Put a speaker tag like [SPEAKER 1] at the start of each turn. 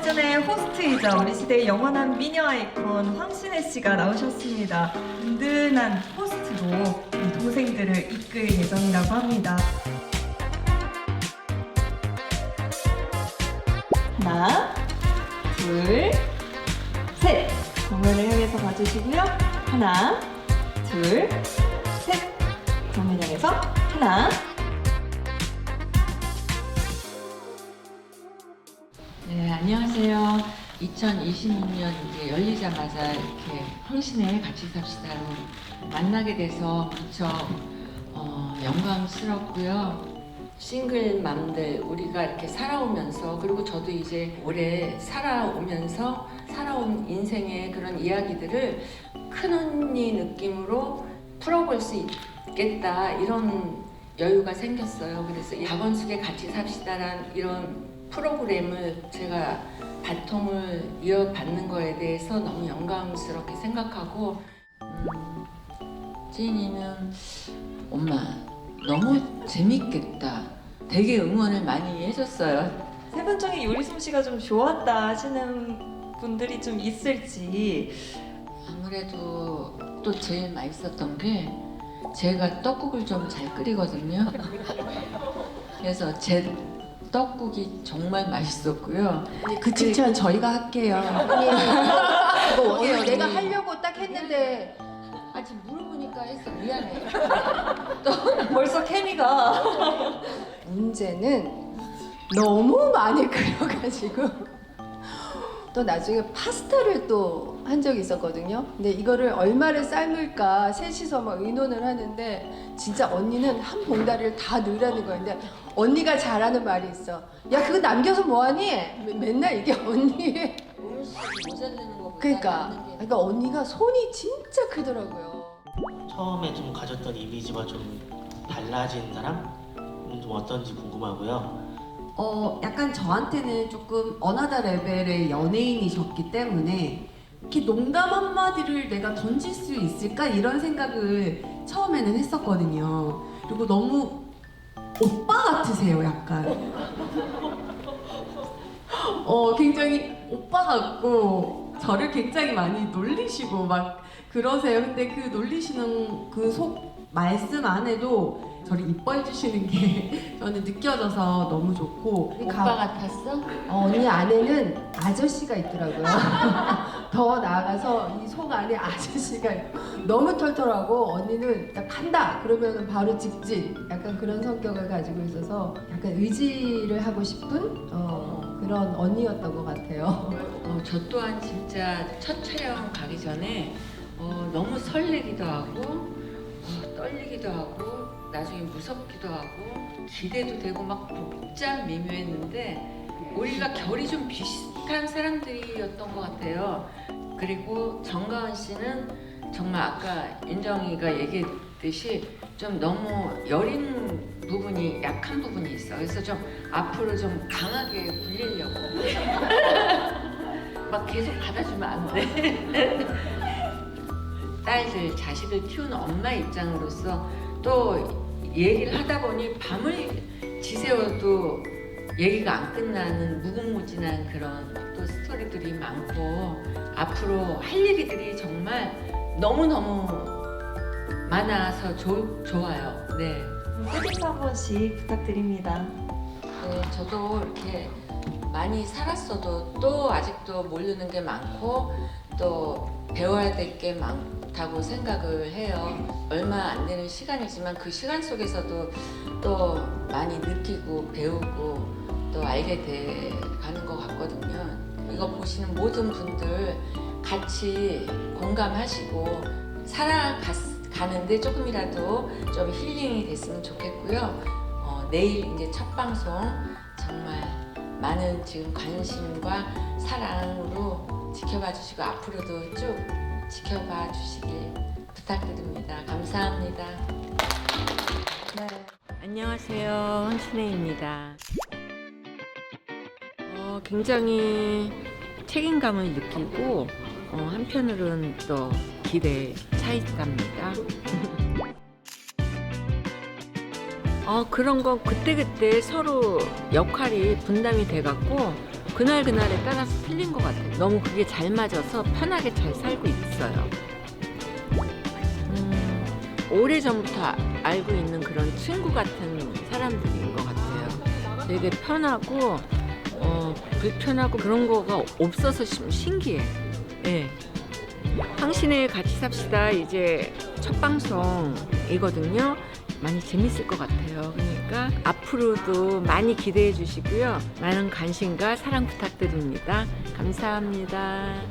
[SPEAKER 1] 시즌의 호스트이자 우리 시대의 영원한 미녀 아이콘 황신혜 씨가 나오셨습니다. 든든한 호스트로 이 동생들을 이끌 예정이라고 합니다. 하나, 둘, 셋! 정면을 향해서 봐주시고요. 하나, 둘, 셋! 정면 향해서 하나.
[SPEAKER 2] 네, 안녕하세요. 2026년 이제 열리자마자 이렇게 황신혜 같이 삽시다로 만나게 돼서 무척 영광스럽고요. 싱글 맘들 우리가 이렇게 살아오면서, 그리고 저도 이제 오래 살아오면서 살아온 인생의 그런 이야기들을 큰언니 느낌으로 풀어볼 수 있겠다, 이런 여유가 생겼어요. 그래서 이 박원숙의 같이 삽시다란 이런 프로그램을 제가 바통을 이어받는 거에 대해서 너무 영광스럽게 생각하고, 지인이는 엄마 너무 재밌겠다, 되게 응원을 많이 해줬어요.
[SPEAKER 1] 세 분 중에 요리 솜씨가 좀 좋았다 하시는 분들이 좀 있을지.
[SPEAKER 2] 아무래도 또 제일 맛있었던 게 제가 떡국을 좀 잘 끓이거든요. 그래서 제 떡국이 정말 맛있었고요.
[SPEAKER 3] 그 칭찬 저희가 할게요. 이거 원해요. 내가 하려고 딱 했는데
[SPEAKER 2] 아직 물어보니까 했어. 미안해.
[SPEAKER 1] 벌써 케미가.
[SPEAKER 3] 문제는 너무 많이 끓여가지고 또 나중에 파스타를 또 한 적이 있었거든요. 근데 이거를 얼마를 삶을까 셋이서 막 의논을 하는데 진짜 언니는 한 봉다리를 다 넣으라는 거였는데, 언니가 잘하는 말이 있어. 야, 그거 남겨서 뭐하니? 맨날 이게 언니의
[SPEAKER 2] 음식 모자르는 거보다
[SPEAKER 3] 그러니까 언니가 손이 진짜 크더라고요.
[SPEAKER 4] 처음에 좀 가졌던 이미지와 좀 달라진 사람은 좀 어떤지 궁금하고요.
[SPEAKER 5] 약간 저한테는 조금 어나더 레벨의 연예인이셨기 때문에 이렇게 농담 한마디를 내가 던질 수 있을까? 이런 생각을 처음에는 했었거든요. 그리고 너무 오빠 같으세요, 약간. 굉장히 오빠 같고 저를 굉장히 많이 놀리시고 막 그러세요. 근데 그 놀리시는 그 속 말씀 안에도 저를 이뻐해 주시는 게 저는 느껴져서 너무 좋고.
[SPEAKER 2] 오빠 같았어?
[SPEAKER 3] 언니 안에는 아저씨가 있더라고요. 더 나아가서 이 속 안에 아저씨가 있고 너무 털털하고, 언니는 딱 한다 그러면 바로 직진, 약간 그런 성격을 가지고 있어서 약간 의지를 하고 싶은 그런 언니였던 것 같아요.
[SPEAKER 2] 저 또한 진짜 첫 촬영 가기 전에 너무 설레기도 하고 떨리기도 하고 나중에 무섭기도 하고 기대도 되고 막 복잡 미묘했는데, 우리가 결이 좀 비슷한 사람들이었던 것 같아요. 그리고 정가은 씨는 정말 아까 윤정이가 얘기했듯이 좀 너무 여린 부분이, 약한 부분이 있어. 그래서 좀 앞으로 좀 강하게 불리려고 막 계속 받아주면 안 돼. 딸들, 자식을 키우는 엄마 입장으로서 또 얘기를 하다 보니 밤을 지새워도 얘기가 안 끝나는 무궁무진한 그런 또 스토리들이 많고, 앞으로 할 얘기들이 정말 너무너무 많아서 좋아요. 네.
[SPEAKER 1] 끝인사 한 번씩 부탁드립니다.
[SPEAKER 2] 네, 저도 이렇게 많이 살았어도 또 아직도 모르는 게 많고 또 배워야 될 게 많다고 생각을 해요. 얼마 안 되는 시간이지만 그 시간 속에서도 또 많이 느끼고 배우고 또 알게 돼 가는 것 같거든요. 이거 보시는 모든 분들 같이 공감하시고 살아가는데 조금이라도 좀 힐링이 됐으면 좋겠고요. 내일 이제 첫 방송 정말 많은 지금 관심과 사랑으로 지켜봐 주시고 앞으로도 쭉 지켜봐 주시길 부탁드립니다. 감사합니다.
[SPEAKER 1] 네.
[SPEAKER 2] 안녕하세요, 황신혜입니다. 굉장히 책임감을 느끼고 한편으로는 또 기대에 차 있답니다. 그런 건 그때그때 서로 역할이 분담이 돼갖고 그날그날에 따라서 틀린 것 같아요. 너무 그게 잘 맞아서 편하게 잘 살고 있어요. 오래전부터 알고 있는 그런 친구 같은 사람들인 것 같아요. 되게 편하고 불편하고 그런 거가 없어서 신기해. 네. 황신의 같이 삽시다 이제 첫 방송이거든요. 많이 재밌을 것 같아요. 그러니까 앞으로도 많이 기대해 주시고요. 많은 관심과 사랑 부탁드립니다. 감사합니다.